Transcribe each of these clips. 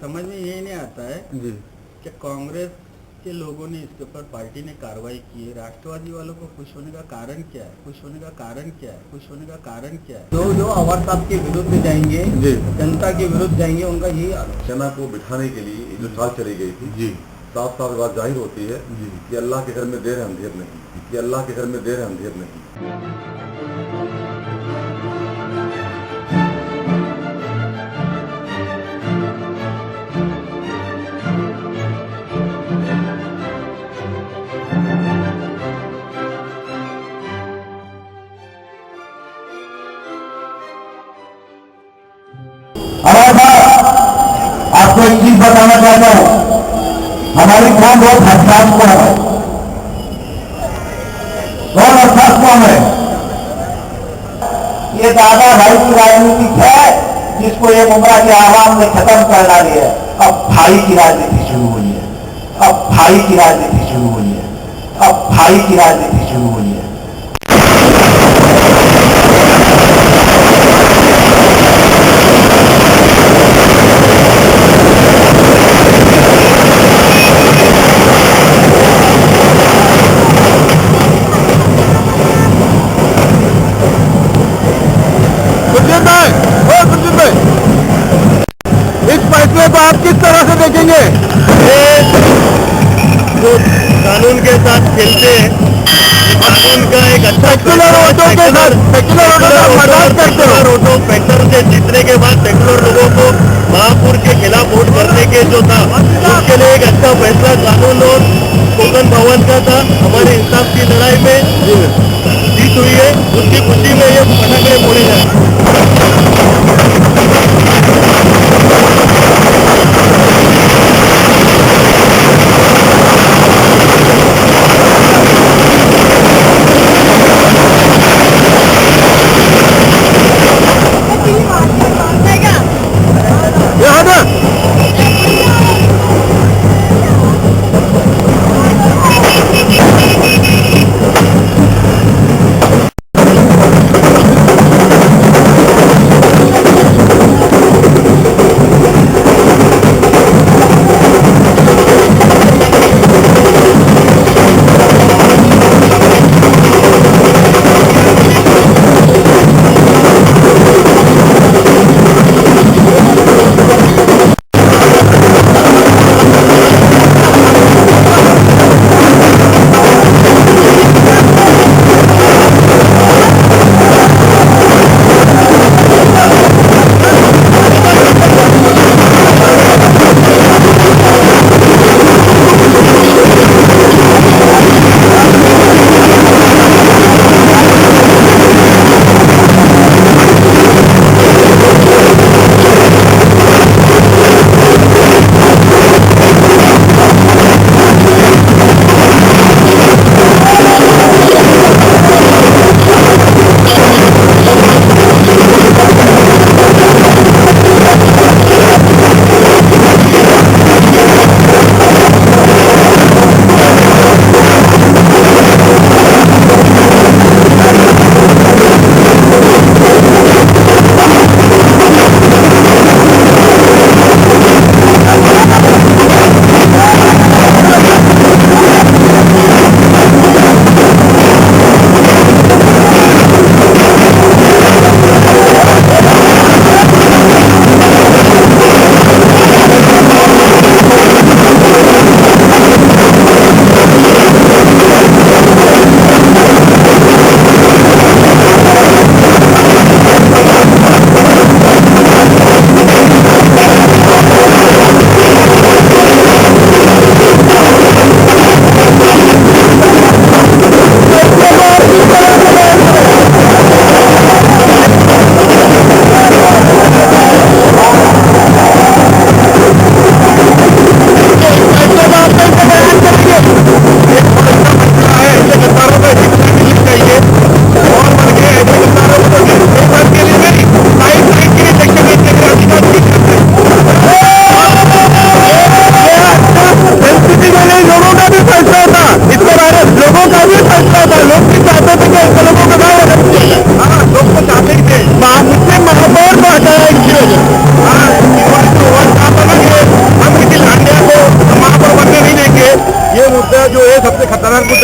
समझ में यही नहीं आता है जी कि कांग्रेस के लोगों ने इसके ऊपर पार्टी ने कार्रवाई की है, राष्ट्रवादी वालों को खुश होने का कारण क्या है? खुश होने का कारण क्या है? खुश होने का कारण क्या है? जो अवार साहब के विरुद्ध जाएंगे, जी जनता के विरुद्ध जाएंगे, उनका यही सेना को बिठाने के लिए जो चाल चली गई थी जी साफ साफ बात जाहिर होती है जी कि अल्लाह के घर में देर है अंधेर नहीं, कि अल्लाह के घर में देर है अंधेर नहीं। आपको एक चीज बताना चाहता हूं, हमारी कौन बहुत हसास कौन है, कौन हसास कौन है? ये दादा भाई की राजनीति है जिसको ये मुमरा के आवाम ने खत्म कर डाली है। अब भाई की राजनीति शुरू हुई है, अब भाई की राजनीति शुरू हुई है, अब भाई की राजनीति शुरू हुई है। इस फैसले को आप किस तरह से देखेंगे? जो कानून के साथ खेलते हैं, कानून का एक अच्छा सेक्युलर वोटों के साथ सेक्युलर वोटों फैक्टर से जीतने के बाद सेक्युलर लोगों को महापुर के खिलाफ वोट करने के जो था उसके लिए एक अच्छा फैसला कानून और कोकन भवन का था। हमारे इंसाफ की लड़ाई में जीत हुई है, उसकी खुशी में ये पटाखे फोड़े जाए। मुस्लिम महापौर को हटाया इसकी वजह।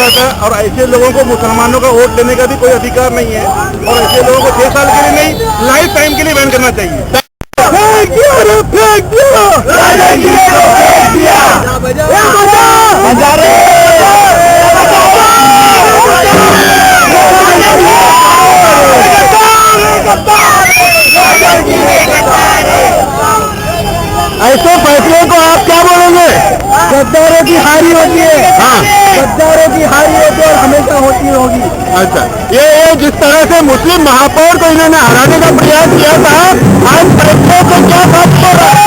होता था, और ऐसे लोगों को मुसलमानों का वोट लेने का भी कोई अधिकार नहीं है, और ऐसे लोगों को 6 साल के लिए नहीं, लाइफ टाइम के लिए बैन करना चाहिए। ऐसे फैसले को आप क्या बोलेंगे? गद्दारों की हारी होती है, हाँ, गद्दारों की हारी होती है और हमेशा होती होगी। अच्छा, ये जिस तरह से मुस्लिम महापौर को इन्होंने हराने का प्रयास किया था, आज फैसले को क्या बात हो रहा है?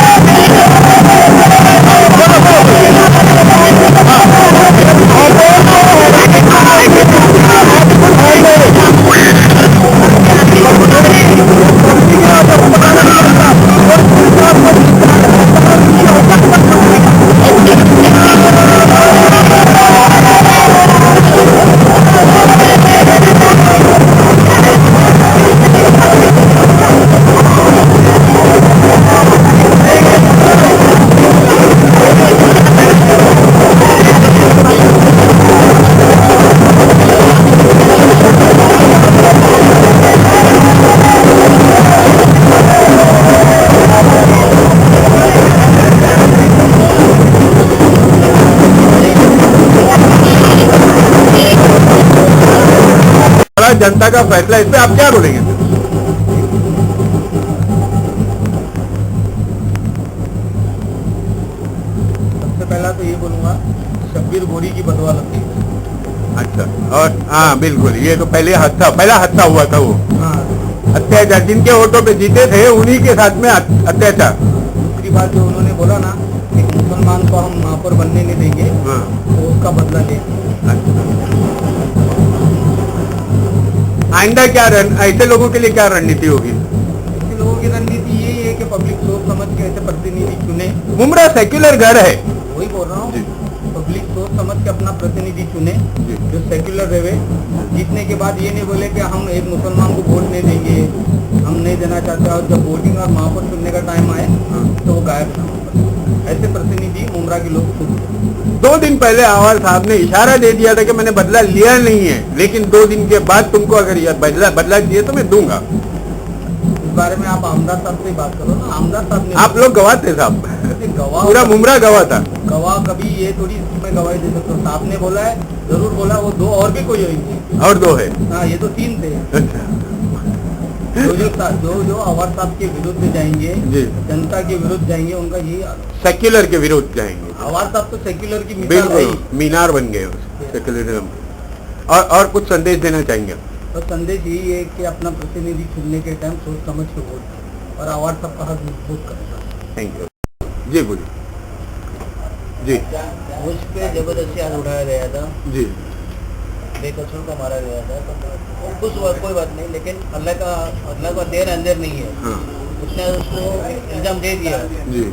जनता का फैसला, इस पे आप क्या बोलेंगे? सबसे पहला तो ये बोलूंगा, शब्बीर गोरी की बदवा लगती है। अच्छा, और हाँ बिल्कुल, ये तो पहला हादसा हुआ था, वो हाँ, अत्याचार, जिनके वोटों पे जीते थे उन्हीं के साथ में अत्याचार। दूसरी बात जो उन्होंने बोला ना कि मुसलमान को हम महापौर बनने नहीं देंगे, हाँ, तो उसका बदला लेंगे। आइंदा क्या ऐसे लोगों के लिए क्या रणनीति होगी? ऐसे लोगों की रणनीति यही है कि पब्लिक सोच समझ के ऐसे प्रतिनिधि चुने। मुमरा सेक्युलर घर है, वही बोल रहा जी। हूँ, पब्लिक सोच समझ के अपना प्रतिनिधि चुने जी। जो सेक्युलर रहे। जीतने के बाद ये नहीं बोले कि हम एक मुसलमान को वोट नहीं देंगे, हम नहीं देना चाहते, और जब वोटिंग और महापौर चुनने का टाइम आए तो वो गायब ना हो। ऐसे प्रतिनिधि मुमरा के लोग खुद। 2 दिन पहले आवाज साहब ने इशारा दे दिया था कि मैंने बदला लिया नहीं है, लेकिन 2 दिन के बाद तुमको अगर यह बदला दिए तो मैं दूंगा। इस बारे में आप आमदार साहब से बात करो ना। आमदार साहब ने, आप लोग गवाह थे साहब, गवाह, पूरा मुमरा गवाह था। गवाह कभी ये थोड़ी मैं गवाही दे सकता हूँ। साहब ने बोला है, जरूर बोला, वो 2 और भी कोई होंगे, और 2 है। हाँ, ये तो 3 थे। अच्छा, जो अवार साहब के विरुद्ध जाएंगे, जी। जनता के विरुद्ध जाएंगे, उनका यही सेक्युलर के विरुद्ध जाएंगे। अवार साहब तो सेक्युलर की मिसाल है बिल्कुल, ही। मीनार बन गए सेक्युलरिज्म। और कुछ संदेश देना चाहेंगे? तो संदेश यही है कि अपना प्रतिनिधि चुनने के टाइम सोच समझ के वोट करें और अवार साहब का हक मजबूत करें। थैंक यू जी, बोलिए जी। मुझ पे जबरदस्ती हाथ उठाया गया था, जी, बेकसूर को मारा गया था, तो कुछ कोई बात नहीं, लेकिन अल्लाह का देर अंदर नहीं है। हाँ उसने उसको इल्जाम दे दिया, जी,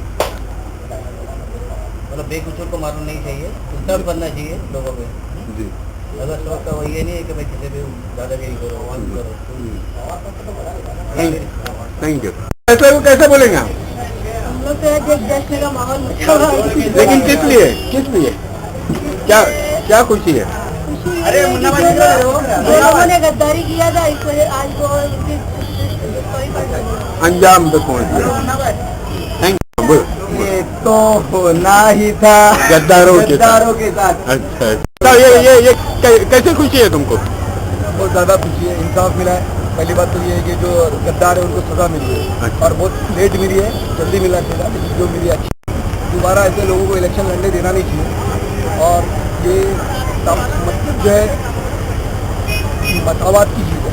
मतलब बेकसूर को मारना नहीं चाहिए, इंसाफ बनना चाहिए लोगों पे। जी, अगर सबक का वो ये नहीं है कि मैं किसी भी दादागिरी करूँ, थैंक यू। फैसले को कैसे बोलेंगे आप? हम लोग तो एक जश्न का माहौल मचा हुआ है। लेकिन किस लिए क्या खुशी है? अरे मुन्ना भाई, जो लोगों ने गद्दारी किया था, इस वजह आज वो कोई बात नहीं। अंजाम तक पहुंच गया। Thank you. बोलो। ये तो होना ही था गद्दारों के साथ। अच्छा, तो ये कैसे खुशी है तुमको? बहुत ज़्यादा खुशी है, इंसाफ मिला है। पहली बात तो ये है कि जो गद्दार है उनको सजा मिली है, अच्छा। और बहुत लेट मिली है, जल्दी मिला सजा, लेकिन जो मिली अच्छी। दोबारा ऐसे लोगों को इलेक्शन लड़ने देना नहीं चाहिए, और ये मतलब जो है मसावत की चीज़ है।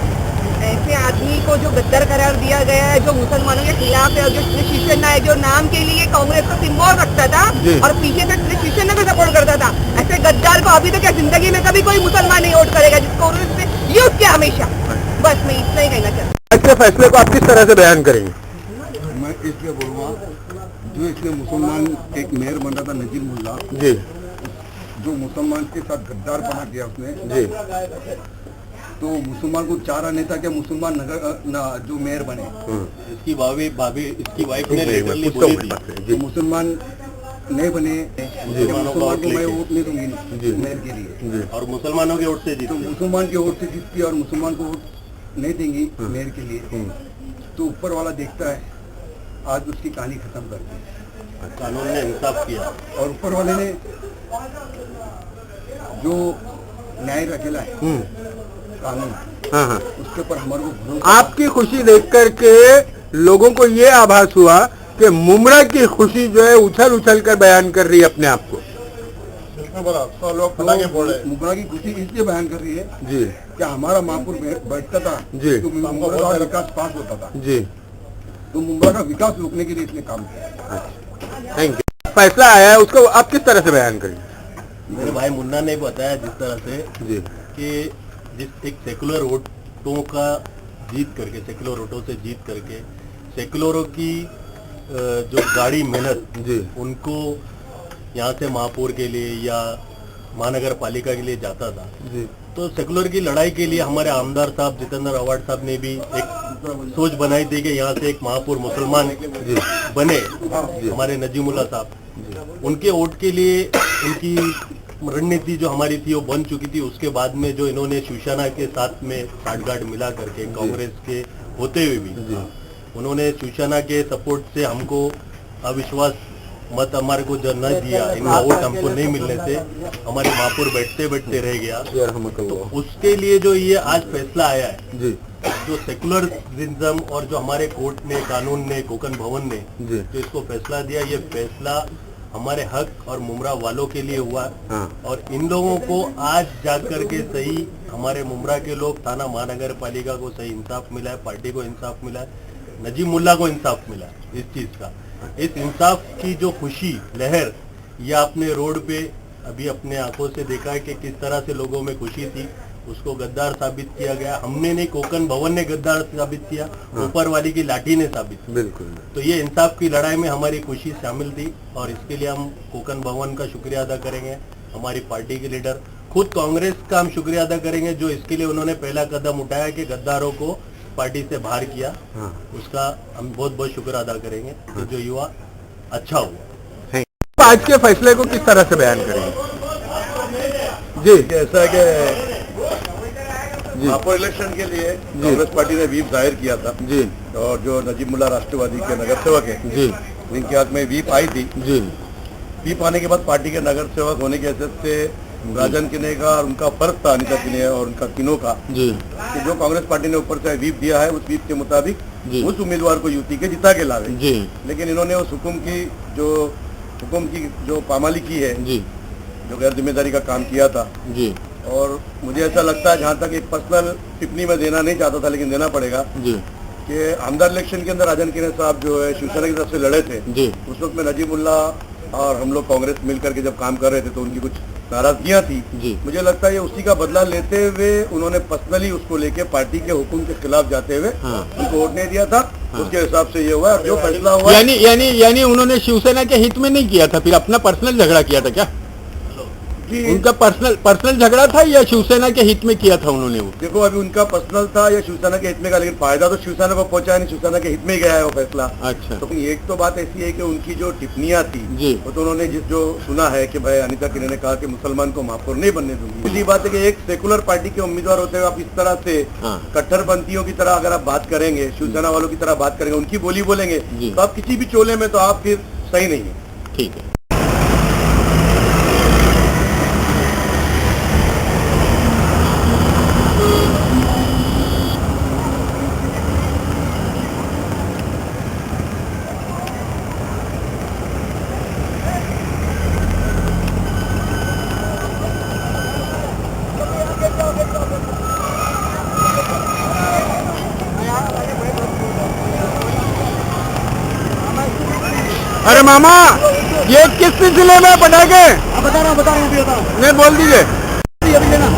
ऐसे आदमी को जो गद्दार करार दिया गया है, जो मुसलमानों के खिलाफ है, और जो शिवसेना है, जो नाम के लिए कांग्रेस का सिंबल रखता था जी। और पीछे से शिवसेना को सपोर्ट करता था, ऐसे गद्दार को अभी तक क्या जिंदगी में कभी कोई मुसलमान नहीं वोट करेगा, जिसको उन्होंने यूज किया हमेशा। बस मैं इतना ही कहना चाहती हूँ। आज के फैसले को आप किस तरह से बयान करेंगे? मैं इसलिए बोलूँगा, जो इसमें मुसलमान एक मेयर बन रहा था नजीर मुल्ला जी, जो मुसलमान के साथ गद्दार बना किया उसने जी, तो मुसलमान को चाह रहा नहीं था कि मुसलमान नगर जो मेयर बने। हम्म। इसकी भाभी इसकी वाइफ ने ठीक है, literally पूछता हूँ बोली मैं थी, बात करें। जो जी, मुसलमान नहीं बने मुसलमानों को मैं वोट नहीं दूंगी मेयर के लिए, और मुसलमानों के वोट से तो जीते। मुसलमान के वोट से जीतती और मुसलमान को वोट नहीं देंगी मेयर के लिए, तो ऊपर वाला देखता है आज उसकी कहानी खत्म कर दी। कानून ने इंसाफ किया और ऊपर वाले ने जो न्याय रखेला है कानून, हाँ हाँ। उसके ऊपर हमारे को भरोसा। आपकी खुशी देख करके लोगों को ये आभास हुआ कि मुमरा की खुशी जो है उछल उछल कर बयान कर रही है अपने आप को। लोग फटाके फोड़ रहे हैं। मुमरा की खुशी इसलिए बयान कर रही है जी कि हमारा महापुर बैठता था जी। तो मुमरा का विकास पास होता था, जी, तो मुमरा का विकास रोकने के लिए इसने काम किया। Thank you. फैसला आया है उसको आप किस तरह से बयान करेंगे? मेरे भाई मुन्ना ने बताया जिस तरह से जी कि जिस एक सेकुलर वोटों का जीत करके, सेकुलर वोटों से जीत करके सेकुलरों की जो गाड़ी मेहनत जी उनको यहाँ से महापौर के लिए या महानगर पालिका के लिए जाता था, जी तो सेकुलर की लड़ाई के लिए हमारे आमदार साहब जितेंद्र अवार्ड साहब ने भी एक सोच बनाई थी कि यहाँ से एक महापौर मुसलमान बने, हमारे नजीमुल्ला साहब। उनके वोट के लिए उनकी रणनीति जो हमारी थी वो बन चुकी थी। उसके बाद में जो इन्होंने शिवसेना के साथ में साठगांठ मिला करके कांग्रेस के होते हुए भी उन्होंने शिवसेना के सपोर्ट से हमको अविश्वास मत हमारे को जो न दिया, इनका वोट हमको नहीं मिलने से हमारे महापौर बैठते बैठते रह गया। तो उसके लिए जो ये आज फैसला आया है, जी जो सेकुलरिज्म और जो हमारे कोर्ट ने, कानून ने, कोकन भवन ने जो इसको फैसला दिया, ये फैसला हमारे हक और मुमरा वालों के लिए हुआ। हाँ। और इन लोगों को आज जाकर के सही हमारे मुमरा के लोग, थाना महानगर पालिका को सही इंसाफ मिला है, पार्टी को इंसाफ मिला है, नजीमुल्ला को इंसाफ मिला है इस चीज का। इस इंसाफ की जो खुशी लहर ये आपने रोड पे अभी अपने आंखों से देखा है कि किस तरह से लोगों में खुशी थी, उसको गद्दार साबित किया गया। हमने नहीं, कोकन भवन ने गद्दार साबित किया, ऊपर वाली की लाठी ने साबित किया। बिल्कुल। तो ये इंसाफ की लड़ाई में हमारी खुशी शामिल थी और इसके लिए हम कोकन भवन का शुक्रिया अदा करेंगे। हमारी पार्टी के लीडर खुद कांग्रेस का हम शुक्रिया अदा करेंगे जो इसके लिए उन्होंने पहला कदम उठाया कि गद्दारों को पार्टी से बाहर किया। हाँ। उसका हम बहुत बहुत शुक्र अदा करेंगे कि जो युवा अच्छा हुआ। आज के फैसले को किस तरह से बयान करेंगे? जी ऐसा है कि महापौर इलेक्शन के लिए कांग्रेस पार्टी ने व्हीप जाहिर किया था जी और जो नजीमुल्ला राष्ट्रवादी के नगर सेवक है जी इनके हाथ में व्हीप आई थी। जी व्हीप आने के बाद पार्टी के नगर सेवक होने की हैसियत से राजन किने का और उनका फर्ज था, अनिता किने और उनका तीनों का, जी कि जो कांग्रेस पार्टी ने ऊपर से व्हीप दिया है उस व्हीप के मुताबिक जी। उस उम्मीदवार को यूती के जिता के लावे। जी लेकिन इन्होंने उस हुक्म की जो पामाली की है, जी जो गैर जिम्मेदारी का काम किया था। जी और मुझे ऐसा लगता है, जहाँ तक एक पर्सनल टिप्पणी में देना नहीं चाहता था लेकिन देना पड़ेगा, जी कि आमदार इलेक्शन के अंदर राजन किने साहब जो है शिवसेना की तरफ से लड़े थे, जी उस वक्त में नजीमुल्ला और हम लोग कांग्रेस मिल करके जब काम कर रहे थे तो उनकी कुछ नाराजगियां थी। जी। मुझे लगता है ये उसी का बदला लेते हुए उन्होंने पर्सनली उसको लेके पार्टी के हुक्म के खिलाफ जाते हुए हाँ। उनको वोट नहीं दिया था। उसके हिसाब से ये हुआ, जो फैसला हुआ। यानी उन्होंने शिवसेना के हित में नहीं किया था, फिर अपना पर्सनल झगड़ा किया था क्या? जी, उनका पर्सनल झगड़ा था या शिवसेना के हित में किया था उन्होंने वो? देखो अभी उनका पर्सनल था या शिवसेना के हित में का, लेकिन फायदा तो शिवसेना को पहुंचा नहीं, शिवसेना के हित में ही गया है वो फैसला। अच्छा। तो एक तो बात ऐसी है कि उनकी जो टिप्पणियां थी जी। वो तो उन्होंने जो सुना है कि भाई अनिता किने ने कहा कि मुसलमान को महापौर नहीं बनने दूंगी। पहली बात है कि एक सेकुलर पार्टी के उम्मीदवार होते हुए आप इस तरह से हाँ। कट्टरपंथियों की तरह अगर आप बात करेंगे, शिवसेना वालों की तरह बात करेंगे, उनकी बोली बोलेंगे, जी। तो आप किसी भी चोले में तो आप फिर सही नहीं है। ठीक है। अरे मामा, ये किस सिलसिले में पटाखे? बता रहा हूँ नहीं, बोल दीजिए। अभी लेना।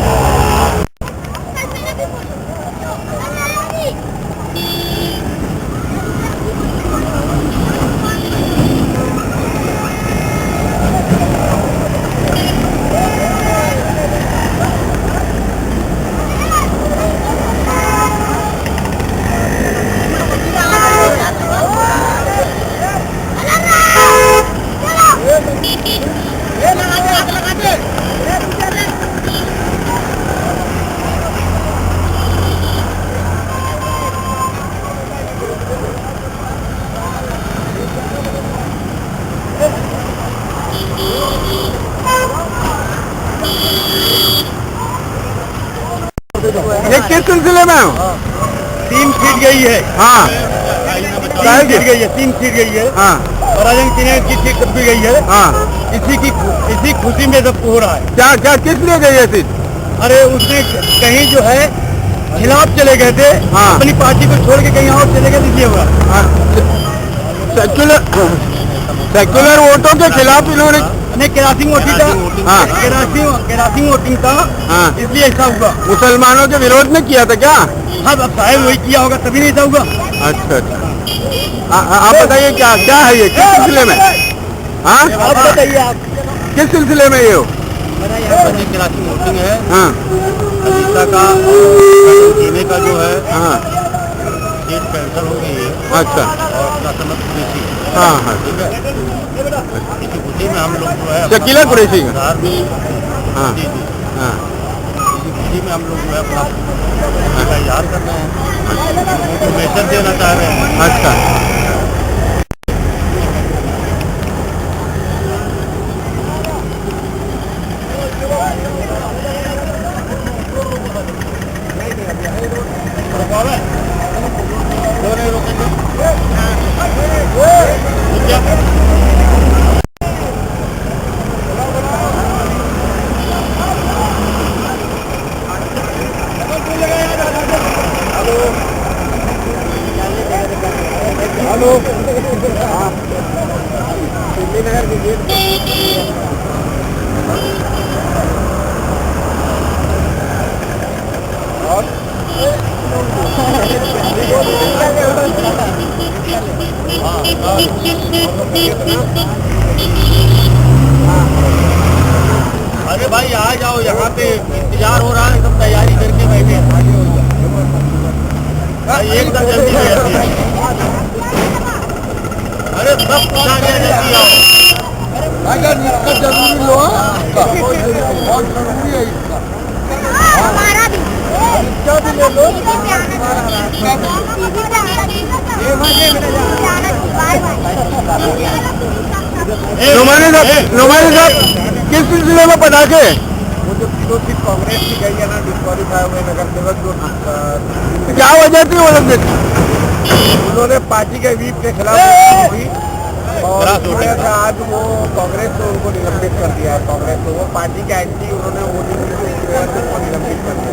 Hello! ये किस सिलसिले में हो? 3 सीट गई है, हाँ 3 सीट गई है, 3 सीट गई है। हाँ पराजन की सीट तब भी गई है। हाँ इसी खुशी में सब हो रहा है। क्या क्या किस लिए गई है सीट? अरे उसने कहीं जो है खिलाफ चले गए थे, हाँ। अपनी पार्टी को छोड़ के कहीं और चले गए, इसलिए हुआ। सेक्युलर वोटों के खिलाफ इन्होंने नहीं, केरासिन वोटिंग था। हाँ। केरासिन वोटिंग था, हाँ। इसलिए ऐसा हुआ। मुसलमानों के विरोध में किया था क्या? हाँ, अब शायद वही किया होगा, तभी नहीं ऐसा हुआ। अच्छा अच्छा आप बताइए क्या क्या है ये, किस सिलसिले में? हाँ आप बताइए, आप किस सिलसिले में ये हो? मेरा यहाँ पर केरासिन वोटिंग है, हाँ अजीता का जीने का जो है हाँ सीट कैंसिल हो गई है, अच्छा और अपना समझ खुशी, हाँ हाँ ठीक है। इसी खुशी में हम लोग जो है शकीला कुरैशी का बिहार में, हाँ जी जी, हाँ इसी खुशी में हम लोग जो है अपना इजहार कर रहे हैं, उनको मैसेज देना चाह रहे हैं। अच्छा अरे भाई आ जाओ, यहाँ पे इंतजार हो रहा है, एकदम तैयारी करके बैठे हैं। भाई एकदम जल्दी आ जाती है। अरे सब कुछ आ गया, जल्दी आओ। अगर इसका जरूरी लो, बहुत जरूरी है इसका, हमारा भी इसका भी ले लो। नुमानी साहब किस सिलसिले में पटाखे? वो जो तीनों सीट कांग्रेस की गई है ना, डिस्क्वालीफाई हुए नगर सेवक जो क्या वजह थी वो लोग? उन्होंने पार्टी के व्हीप के खिलाफ हुई और खिलाफ थोड़ा सा आज वो कांग्रेस ने उनको निलंबित कर दिया है। कांग्रेस को वो पार्टी के एंटी उन्होंने वोटिंग की वजह से उनको निलंबित कर दिया।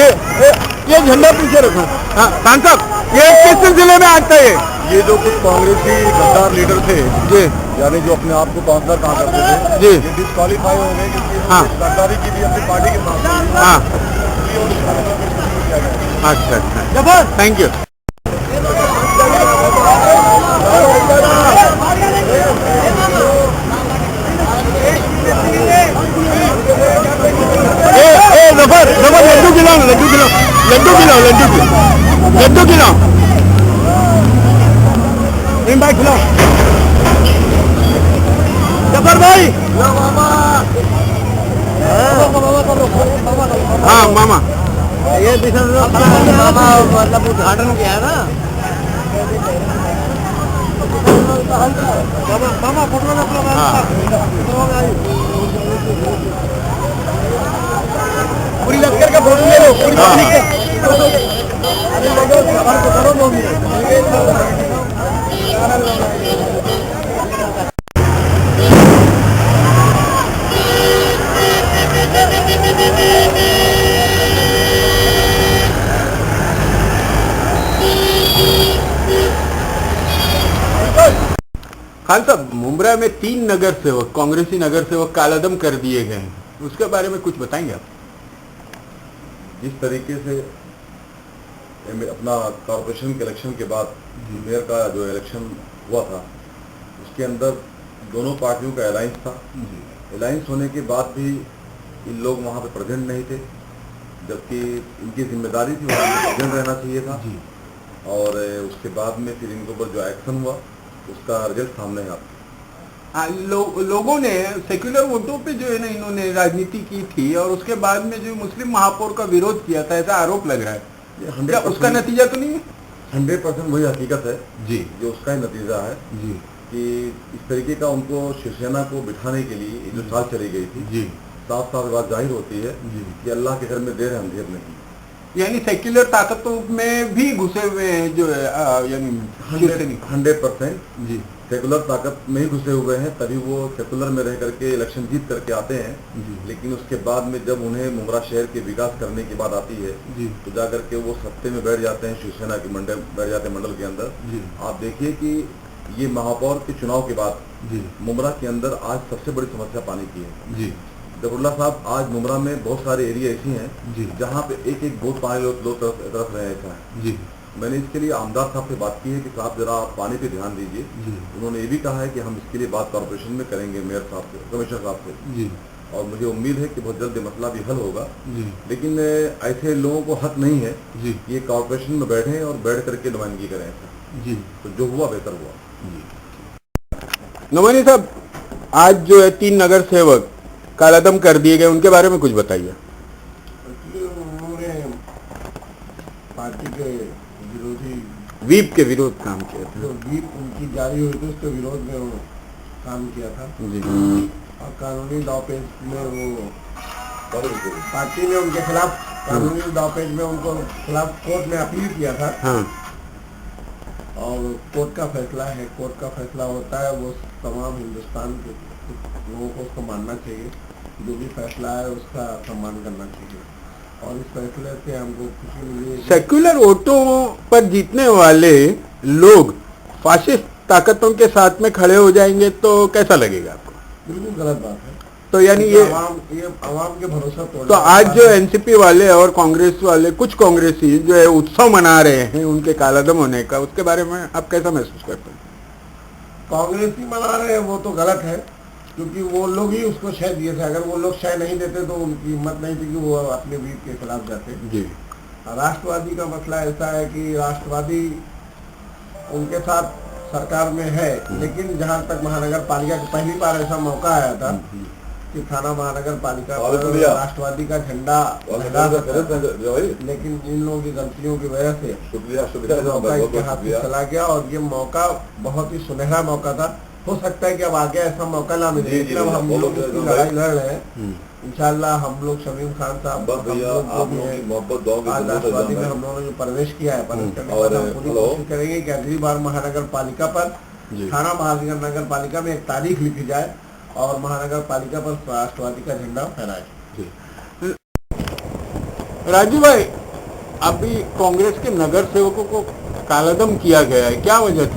ये झंडा पीछे रखो। हाँ खान साहब, ये किस सिलसिले में आता है? ये जो कुछ कांग्रेसी गद्दार लीडर थे जी यानी जो अपने आप को काउंसलर कहा करते थे जी ये डिस्क्वालीफाई हो गए क्योंकि हाँ। गद्दारी की भी अपनी पार्टी के साथ हुई। हाँ इसलिए उनको नोटिफिकेशन किया गया। अच्छा अच्छा, थैंक यू। जफर जफर लड्डू खिलाओ, लड्डू खिलाओ, लड्डू खिलाओ, लड्डू खिलाओ, लड्डू खिलाओ, नहीं भाई खिलाओ। जफर भाई, हाँ मामा, ये मामा मतलब उद्घाटन किया है ना। मामा फोटो पूरी लश्कर का फोटो ले लो, पूरी पब्लिक का। खान साहब, मुंब्रा में 3 नगर सेवक, कांग्रेसी नगर सेवक कालादम कर दिए गए हैं, उसके बारे में कुछ बताएंगे आप? जिस तरीके से अपना कॉर्पोरेशन के इलेक्शन के बाद मेयर का जो इलेक्शन हुआ था उसके अंदर दोनों पार्टियों का अलायंस था। अलायंस होने के बाद भी इन लोग वहाँ पे प्रेजेंट नहीं थे, जबकि इनकी जिम्मेदारी थी वहाँ पे प्रेजेंट रहना चाहिए था। और उसके बाद में फिर इनके ऊपर जो एक्शन हुआ उसका रिजल्ट सामने है आपको। लोगों ने सेक्युलर वोटों पे जो है ना इन्होंने राजनीति की थी और उसके बाद में जो मुस्लिम महापौर का विरोध किया था, ऐसा आरोप लग रहा है। क्या उसका नतीजा तो नहीं है? 100% वही हकीकत है जी, जो उसका ही नतीजा है जी कि इस तरीके का उनको शिवसेना को बिठाने के लिए जो साल चली गई थी जी, साफ साफ बात जाहिर होती है जी। कि अल्लाह के घर में देर है अंधेर नहीं। यानी सेक्युलर ताकतों में भी घुसे हुए हैं जो है, यानी 100% जी सेकुलर ताकत में ही घुसे हुए हैं, तभी वो सेकुलर में रह करके इलेक्शन जीत करके आते हैं। जी। लेकिन उसके बाद में जब उन्हें मुंब्रा शहर के विकास करने की बात आती है जी तो जाकर के वो सत्ते में बैठ जाते हैं, शिवसेना के मंडल बैठ जाते हैं मंडल के अंदर। जी आप देखिए कि ये महापौर के चुनाव के बाद जी मुंब्रा के अंदर आज सबसे बड़ी समस्या पानी की है। जी जफरुल्लाह साहब, आज मुंब्रा में बहुत सारे एरिया ऐसी हैं जी जहाँ पे एक एक बोट पानी लोग तरफ रहे ऐसा है। जी मैंने इसके लिए आमदार साहब से बात की है कि साहब जरा आप पानी पे ध्यान दीजिए। जी उन्होंने ये भी कहा है कि हम इसके लिए बात कॉर्पोरेशन में करेंगे मेयर साहब से, कमिश्नर साहब से, जी और मुझे उम्मीद है कि बहुत जल्द ये मसला भी हल होगा। जी लेकिन ऐसे लोगों को हक नहीं है जी ये कॉर्पोरेशन में बैठे और बैठ करके नुमाइंदगी करें ऐसा। जी तो जो हुआ बेहतर हुआ। नवानी साहब, आज जो है 3 नगर सेवक कालादम कर दिए गए, उनके बारे में कुछ बताइए। उन्होंने पार्टी के विरोधी वीप के विरोध काम किया था। जो व्हीप उनकी जारी हुई थी उसके विरोध में वो काम किया था जी और कानूनी दावपेच में वो पार्टी ने उनके खिलाफ कानूनी दावपेच में उनको खिलाफ कोर्ट में अपील किया था। हाँ और कोर्ट का फैसला है, कोर्ट का फैसला होता है वो तमाम हिंदुस्तान के लोगों को उसको मानना चाहिए। जो भी फैसला है उसका सम्मान करना चाहिए और इस फैसले से हमको खुशी मिली है। सेक्युलर वोटों पर जीतने वाले लोग फाशिस्ट ताकतों के साथ में खड़े हो जाएंगे तो कैसा लगेगा आपको? बिल्कुल गलत बात है। तो यानी ये आवाम के भरोसा तोड़ना। तो आज जो एनसीपी वाले और कांग्रेस वाले, कुछ कांग्रेसी जो है उत्सव मना रहे हैं उनके कालादम होने का, उसके बारे में आप कैसा महसूस करते हैं? कांग्रेसी मना रहे हैं वो तो गलत है, क्योंकि वो लोग ही उसको शय दिए थे। अगर वो लोग शय नहीं देते तो उनकी हिम्मत नहीं थी कि वो अपने वीर के खिलाफ जाते। जी राष्ट्रवादी का मसला ऐसा है कि राष्ट्रवादी उनके साथ सरकार में है, लेकिन जहां तक महानगर पालिका का पहली बार ऐसा मौका आया था कि थाना महानगर पालिका पर राष्ट्रवादी का झंडा लहरा सकता था, लेकिन इन लोगों की गलतियों की वजह से मौका इनके हाथ से चला गया और ये मौका बहुत ही सुनहरा मौका था। हो सकता है कि अब आगे ऐसा मौका ना मिले, लेकिन अब हम लोग इसकी लड़ाई लड़ रहे हैं। इंशाल्लाह हम लोग शमीम खान साहब आज राष्ट्रवादी में हम लोगों ने जो प्रवेश किया है, प्रवेश करने के बाद हम पूरी कोशिश करेंगे कि अगली बार महानगर पालिका पर, थाना महानगर पालिका में एक तारीख लिखी जाए और महानगर पालिका पर राष्ट्रवादी का झंडा फहराए। राजू भाई, अभी कांग्रेस के नगर सेवकों को कालादम किया गया है, क्या वजह थी?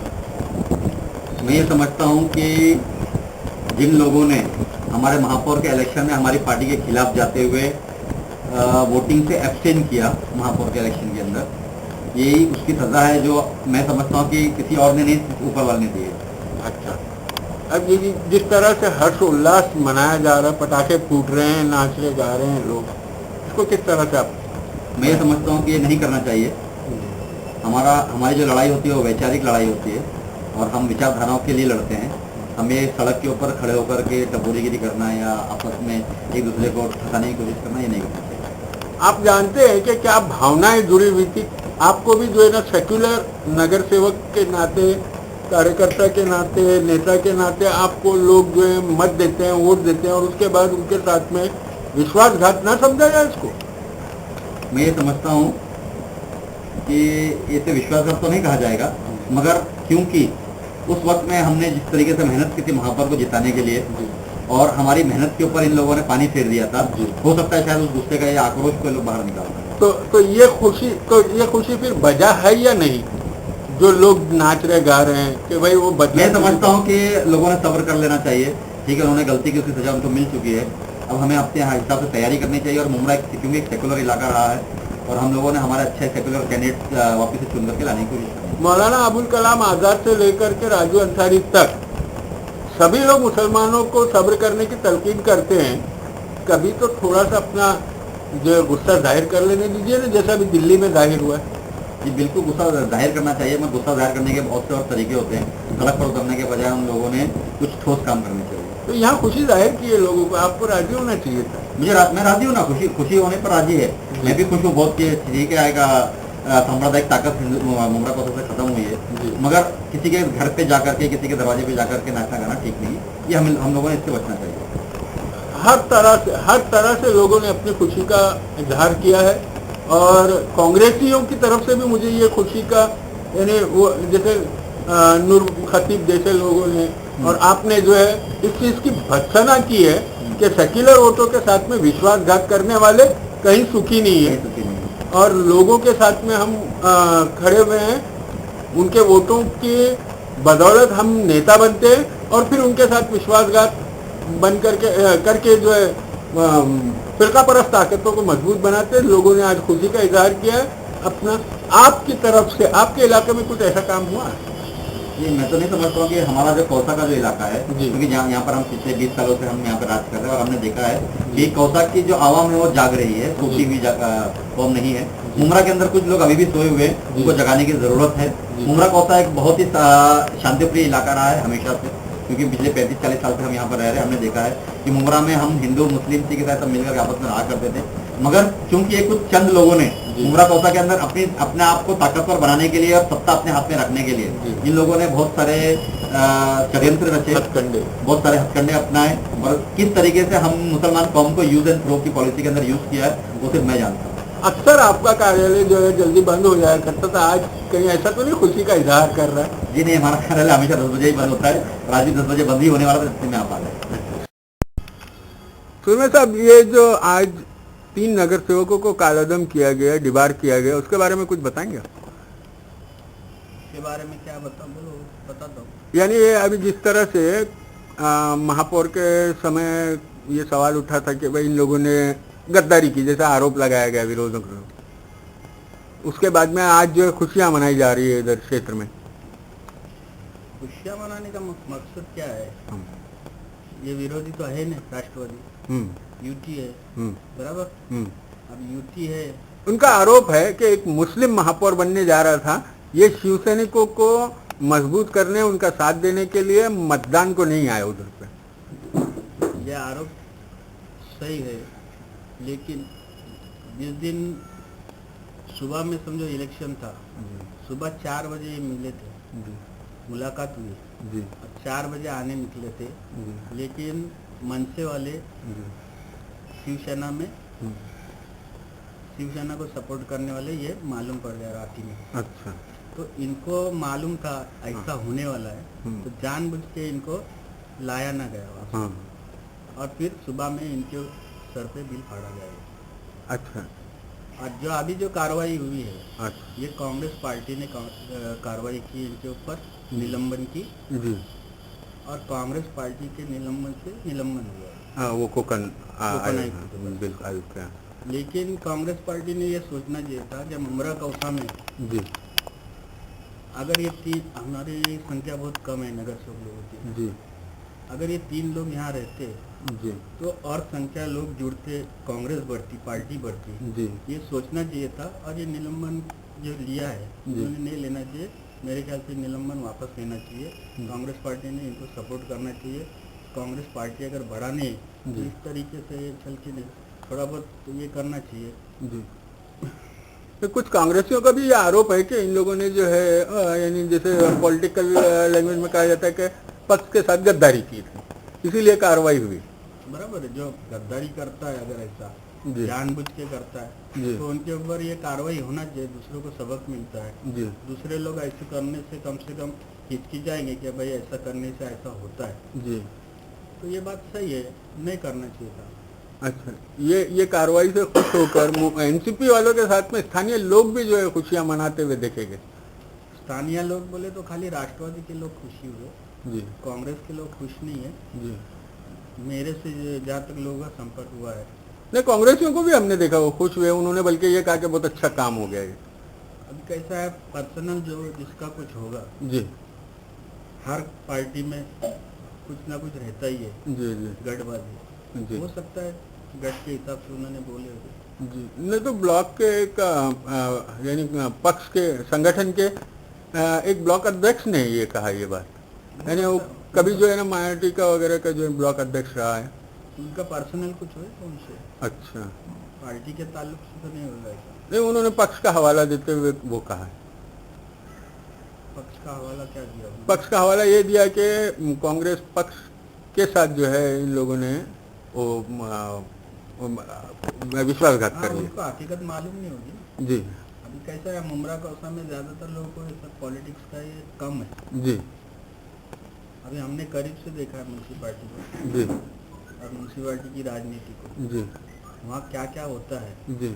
मैं ये समझता हूँ कि जिन लोगों ने हमारे महापौर के इलेक्शन में हमारी पार्टी के खिलाफ जाते हुए वोटिंग से एब्सटेन किया महापौर के इलेक्शन के अंदर, यही उसकी सजा है जो मैं समझता हूँ कि किसी और ने नहीं, ऊपर वाले ने दी है। अच्छा, अब ये जिस तरह से हर्ष उल्लास मनाया जा रहा है, पटाखे फूट रहे हैं, नाच रहे गा रहे हैं लोग, इसको किस तरह से आप? मैं ये समझता हूँ कि ये नहीं करना चाहिए। हमारी जो लड़ाई होती है वो वैचारिक लड़ाई होती है और हम विचारधाराओं के लिए लड़ते हैं। हमें सड़क के ऊपर खड़े होकर के टपोरीगिरी करना या आपस में एक दूसरे को फंसाने की कोशिश करना, ये नहीं करना चाहिए। आप जानते हैं कि क्या भावनाएं जुड़ी हुई थी? आपको भी जो है ना सेक्युलर नगर सेवक के नाते, कार्यकर्ता के नाते, नेता के नाते आपको लोग जो है मत देते हैं, वोट देते हैं और उसके बाद उनके साथ में विश्वासघात ना समझा जाए इसको? मैं ये समझता हूँ कि इसे विश्वासघात तो नहीं कहा जाएगा, मगर क्योंकि उस वक्त में हमने जिस तरीके से मेहनत की थी महापौर को जिताने के लिए और हमारी मेहनत के ऊपर इन लोगों ने पानी फेर दिया था, हो सकता है शायद उस गुस्से का या आक्रोश को लोग बाहर निकालते हैं। तो ये खुशी फिर बजा है या नहीं, जो लोग नाच रहे गा रहे हैं कि भाई वो बदले? मैं समझता हूँ कि लोगों ने सब्र कर लेना चाहिए। ठीक है, उन्होंने गलती की, उसकी सजा उनको मिल चुकी है। अब हमें अपने हिसाब से तैयारी करनी चाहिए और मुमरा क्योंकि एक सेकुलर इलाका रहा है और हम लोगों ने हमारे अच्छे सेकुलर कैंडिडेट वापस से चुन करके लाने की कोशिश की। मौलाना अबुल कलाम आजाद से लेकर के राजू अंसारी तक सभी लोग मुसलमानों को सब्र करने की तलकीन करते हैं। कभी तो थोड़ा सा अपना जो गुस्सा जाहिर कर लेने दीजिए ना, जैसा अभी दिल्ली में जाहिर हुआ है। जी बिल्कुल, गुस्सा जाहिर करना चाहिए, मगर गुस्सा जाहिर करने के बहुत से और तरीके होते हैं। सड़क पर उतरने के बजाय हम लोगों ने कुछ ठोस काम करने चाहिए। तो यहाँ खुशी जाहिर की है लोगों को, आपको राजी होना चाहिए था। मैं राजी हूँ ना, खुशी होने पर राजी है। मैं भी खुश हूँ बहुत कि ठीक है, आएगा सांप्रदायिक ताकत मुमरा को से खत्म हुई है, मगर किसी के घर पे जाकर के, किसी के दरवाजे पे जाकर के नाचना गाना ठीक नहीं है। ये हम लोगों ने इससे बचना चाहिए। हर तरह से लोगों ने अपनी खुशी का इजहार किया है और कांग्रेसियों की तरफ से भी मुझे ये खुशी का, यानी वो जैसे नूर खतीब जैसे लोगों ने और आपने जो है इस चीज की भर्त्सना की है कि सेक्युलर वोटों के साथ में विश्वासघात करने वाले कहीं सुखी नहीं है और लोगों के साथ में हम खड़े हुए हैं। उनके वोटों की बदौलत हम नेता बनते हैं और फिर उनके साथ विश्वासघात बन करके जो है फिरका परस्त ताकतों को मजबूत बनाते हैं। लोगों ने आज खुशी का इजहार किया है अपना। आपकी तरफ से आपके इलाके में कुछ ऐसा काम हुआ है? ये मैं तो नहीं समझता हूँ कि हमारा जो कौसा का जो इलाका है, क्योंकि यहाँ पर हम पिछले 20 सालों से हम यहाँ पर राज कर रहे हैं और हमने देखा है कि कौसा की जो आवाम है वो जाग रही है, सोती हुई कौम नहीं है। मुमरा के अंदर कुछ लोग अभी भी सोए हुए हैं, उनको जगाने की जरूरत है। मुमरा कौसा एक बहुत ही शांतिप्रिय इलाका रहा है हमेशा से, क्योंकि पिछले 35-40 साल से हम यहाँ पर रह रहे हैं। हमने देखा है कि मुमरा में हम हिंदू मुस्लिम के साथ सब मिलकर आपस में रहा करते थे, मगर चूंकि ये कुछ चंद लोगों ने मुमरा कौसा के अंदर अपने आप को ताकतवर बनाने के लिए और सत्ता अपने हाथ में रखने के लिए इन लोगों ने बहुत सारे षड्यंत्र रचे, बहुत सारे हथकंडे अपनाए और किस तरीके से हम मुसलमान कौम को यूज एंड थ्रो की पॉलिसी के अंदर यूज किया है वो सिर्फ मैं जानता हूँ। अक्सर आपका कार्यालय जो है जल्दी बंद हो जाया करता था, आज कहीं ऐसा तो नहीं खुशी का इजहार कर रहा है? जी नहीं, हमारा कार्यालय हमेशा 10 बजे ही बंद होता है, रात भी 10 बजे बंद ही होने वाला था, इसलिए मैं आप आ गए। सुरमे साहब, ये जो आज 3 नगर सेवकों को कालादम किया गया, डिबार किया गया, उसके बारे में कुछ बताएंगे? के बारे में क्या बता दो। यानी ये अभी जिस तरह से महापौर के समय ये सवाल उठा था कि भाई इन लोगों ने गद्दारी की, जैसा आरोप लगाया गया विरोधों को, उसके बाद में आज जो खुशियां मनाई जा रही है इधर क्षेत्र में। खुशियां मनाने का मकसद क्या है? ये विरोधी तो है ना, राष्ट्रवादी यूटी है, बराबर। अब यूटी है, उनका आरोप है कि एक मुस्लिम महापौर बनने जा रहा था, ये शिवसैनिकों को मजबूत करने, उनका साथ देने के लिए मतदान को नहीं आया उधर पे। यह आरोप सही है, लेकिन जिस दिन सुबह में समझो इलेक्शन था, सुबह 4 बजे ये मिले थे, मुलाकात हुई, 4 बजे आने निकले थे, लेकिन मनसे वाले शिवसेना में, शिवसेना को सपोर्ट करने वाले ये मालूम पड़ गया रात में। अच्छा, तो इनको मालूम था ऐसा होने वाला है, तो जानबूझ के इनको लाया ना गया वापस और फिर सुबह में इनके सर पे बिल फाड़ा गया। अच्छा, और जो अभी जो कार्रवाई हुई है, अच्छा ये कांग्रेस पार्टी ने कार्रवाई की इनके ऊपर, निलंबन की, जी और कांग्रेस पार्टी के निलंबन से निलंबन हुआ है। हाँ वो कोकन कोकन आयुक्त के पास। बिल्कुल आयुक्त हैं। लेकिन कांग्रेस पार्टी ने ये सोचना चाहिए था कि मुमरा कौसा में जी अगर ये तीन, हमारी संख्या बहुत कम है नगर सेवक लोगों की, जी अगर ये 3 लोग यहाँ रहते जी तो और संख्या लोग जुड़ते, कांग्रेस बढ़ती, पार्टी बढ़ती। जी ये सोचना चाहिए था, और ये निलंबन जो लिया है उन्होंने नहीं लेना चाहिए। मेरे ख्याल से निलंबन वापस लेना चाहिए। कांग्रेस पार्टी ने इनको सपोर्ट करना चाहिए। कांग्रेस पार्टी अगर बढ़ाने तो इस तरीके से चल के नहीं, थोड़ा बहुत तो ये करना चाहिए। जी तो कुछ कांग्रेसियों का भी ये आरोप है कि इन लोगों ने जो है यानी जैसे पॉलिटिकल लैंग्वेज में कहा जाता है कि पक्ष के साथ गद्दारी की थी, इसीलिए कार्रवाई हुई। बराबर है, जो गद्दारी करता है अगर ऐसा जी जानबूझ के करता जी। है तो उनके ऊपर ये कार्रवाई होना चाहिए, दूसरों को सबक मिलता है। जी दूसरे लोग ऐसे करने से कम हिचकिचाएंगे कि भाई ऐसा करने से ऐसा होता है, जी तो ये बात सही है, नहीं करना चाहिए था। अच्छा ये कार्रवाई से खुश होकर एनसीपी वालों के साथ में स्थानीय लोग भी जो है खुशियां मनाते हुए देखे गए। स्थानीय लोग बोले तो खाली राष्ट्रवादी के लोग खुशी हुए, जी कांग्रेस के लोग खुश नहीं है। जी मेरे से जहाँ तक लोगों का संपर्क हुआ है, नहीं कांग्रेसियों को भी हमने देखा वो खुश हुए, उन्होंने बल्कि ये कहा कि बहुत अच्छा काम हो गया ये। अभी कैसा है, पर्सनल जो जिसका कुछ होगा, जी हर पार्टी में कुछ ना कुछ रहता ही है, जी जी गठबाजी जी हो सकता है, गठ के हिसाब से उन्होंने बोले होंगे। जी नहीं तो ब्लॉक के एक यानी पक्ष के संगठन के एक ब्लॉक अध्यक्ष ने ये कहा ये बात, यानी वो कभी जो है ना मायावती का वगैरह का जो ब्लॉक अध्यक्ष रहा है। उनका पर्सनल कुछ हो तो उनसे, अच्छा पार्टी के ताल्लुक से तो नहीं होगा ऐसा। नहीं उन्होंने पक्ष का हवाला देते हुए वो कहा है। पक्ष का हवाला क्या दिया उन्होंने? पक्ष का हवाला ये दिया कि कांग्रेस पक्ष के साथ जो है इन लोगों ने वो विश्वासघात हाँ, कर लिया। उनको हकीकत मालूम नहीं होगी। जी अभी कैसा है, मुमरा कौसा में ज्यादातर लोगों को ये सब पॉलिटिक्स का ये कम है। जी अभी हमने करीब से देखा है म्यूनसिपालिटी को जी और म्यूनसिपालिटी की राजनीति को, जी वहाँ क्या क्या होता है। जी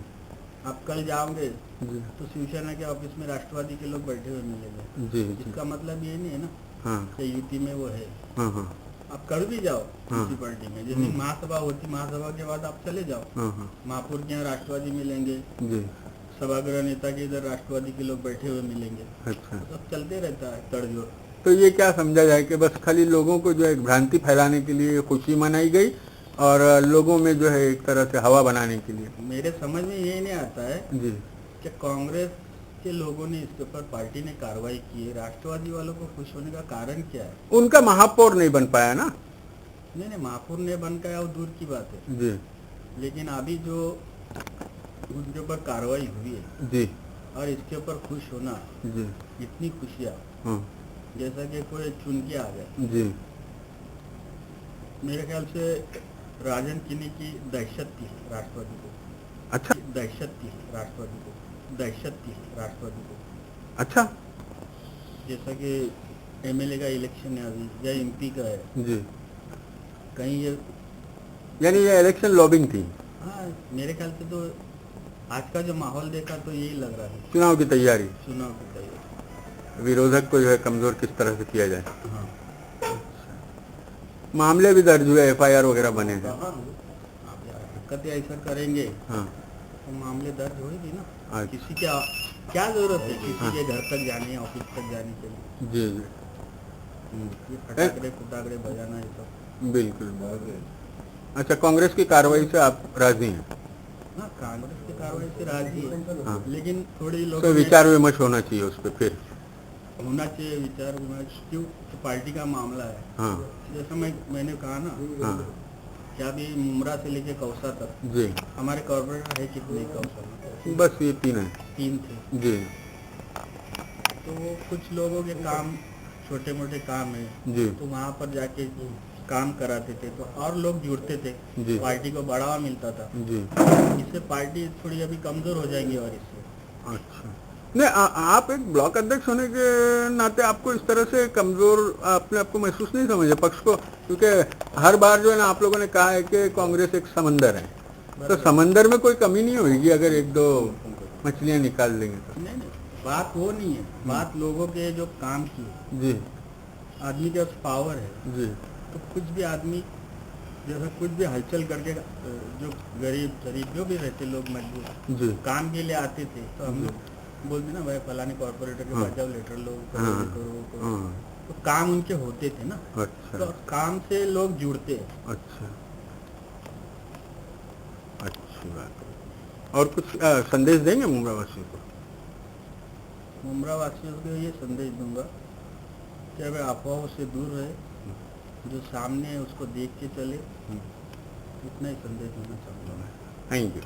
आप कल जाओगे जी तो शिवसेना के ऑफिस में राष्ट्रवादी के लोग बैठे हुए मिलेंगे। जी जी इसका मतलब ये नहीं है ना हाँ कि यूपी में वो है। हाँ हाँ आप कर भी जाओ हाँ। म्यूनसिपालिटी में, जैसे महासभा होती, महासभा के बाद आप चले जाओ, हाँ हाँ महापुर के यहाँ राष्ट्रवादी मिलेंगे, जी सभागृह नेता के इधर राष्ट्रवादी के लोग बैठे हुए मिलेंगे, अच्छा सब चलते रहता है तड़जोड़। तो ये क्या समझा जाए कि बस खाली लोगों को जो एक भ्रांति फैलाने के लिए खुशी मनाई गई और लोगों में जो है एक तरह से हवा बनाने के लिए। मेरे समझ में ये नहीं आता है जी कि कांग्रेस के लोगों ने इसके ऊपर, पार्टी ने कार्रवाई की है, राष्ट्रवादी वालों को खुश होने का कारण क्या है? उनका महापौर नहीं बन पाया ना। नहीं, महापुर ने बन गया वो दूर की बात है, जी लेकिन अभी जो उनके ऊपर कार्रवाई हुई है जी और इसके ऊपर खुश होना, जी इतनी खुशियाँ हाँ जैसा कि कोई चुन के आ गया। जी मेरे ख्याल से राजन किन्नी की दहशत थी राष्ट्रवादी को, अच्छा दहशत थी राष्ट्रवादी को, दहशत थी राष्ट्रवादी को। अच्छा जैसा कि एमएलए का इलेक्शन है अभी या एमपी का है, जी कहीं ये, यानी ये इलेक्शन लॉबिंग थी, हाँ मेरे ख्याल से तो आज का जो माहौल देखा तो यही लग रहा है, चुनाव की तैयारी, चुनाव की तैयारी। विरोधक को जो है कमजोर किस तरह से किया जाए। हाँ मामले भी दर्ज हुए, एफआईआर वगैरह बने हैं। आप यार हरकतें ऐसा करेंगे हाँ तो मामले दर्ज होगी ना। अच्छा। किसी के क्या जरूरत है किसी के घर तक जाने, ऑफिस तक जाने के लिए? जी जी ये फटाकड़े बजाना ये सब। बिल्कुल। अच्छा कांग्रेस की कार्रवाई से आप राजी हैं? हाँ, कांग्रेस की कार्रवाई से राजी है, हाँ। लेकिन थोड़ी लोग तो विचार विमर्श होना चाहिए उस पर फिर। होना चाहिए विचार विमर्श, क्यों तो पार्टी का मामला है। हाँ जैसा मैंने कहा ना, हाँ क्या अभी मुमरा से लेके कौसा तक जी हमारे कॉर्पोरेटर है कितने कौशल में? बस ये 3 है 3 थे। जी तो वो कुछ लोगों के काम, छोटे मोटे काम है, जी तो वहाँ पर जाके काम कराते थे तो और लोग जुड़ते थे, जी। पार्टी को बढ़ावा मिलता था। जी इससे पार्टी थोड़ी अभी कमजोर हो जाएंगी और इससे अच्छा नहीं आप एक ब्लॉक अध्यक्ष होने के नाते आपको इस तरह से कमजोर अपने आपको महसूस नहीं समझे पक्ष को, क्योंकि हर बार जो है ना आप लोगों ने कहा है कि कांग्रेस एक समंदर है, तो समंदर में कोई कमी नहीं होगी अगर एक दो मछलियां निकाल देंगे तो? नहीं नहीं, बात वो नहीं है, बात लोगों के जो काम की है। जी आदमी के पास पावर है जी तो कुछ भी आदमी जैसा कुछ भी हलचल करके जो गरीब शरीफ जो भी रहते लोग मजबूर जी काम के लिए आते थे तो हम लोग बोलते ना भाई फलाने कॉर्पोरेटर के पास जाओ लेटर लो करो हाँ, करो हाँ, तो काम उनके होते थे ना। अच्छा तो काम से लोग जुड़ते हैं। अच्छा अच्छी बात है। और कुछ संदेश देंगे मुंबई वासियों को? मुमरा वासियों को ये संदेश दूंगा कि अगर अफवाहों से दूर रहे, जो सामने है उसको देख के चले, इतना ही संदेश देना चाहूँगा मैं। Thank you.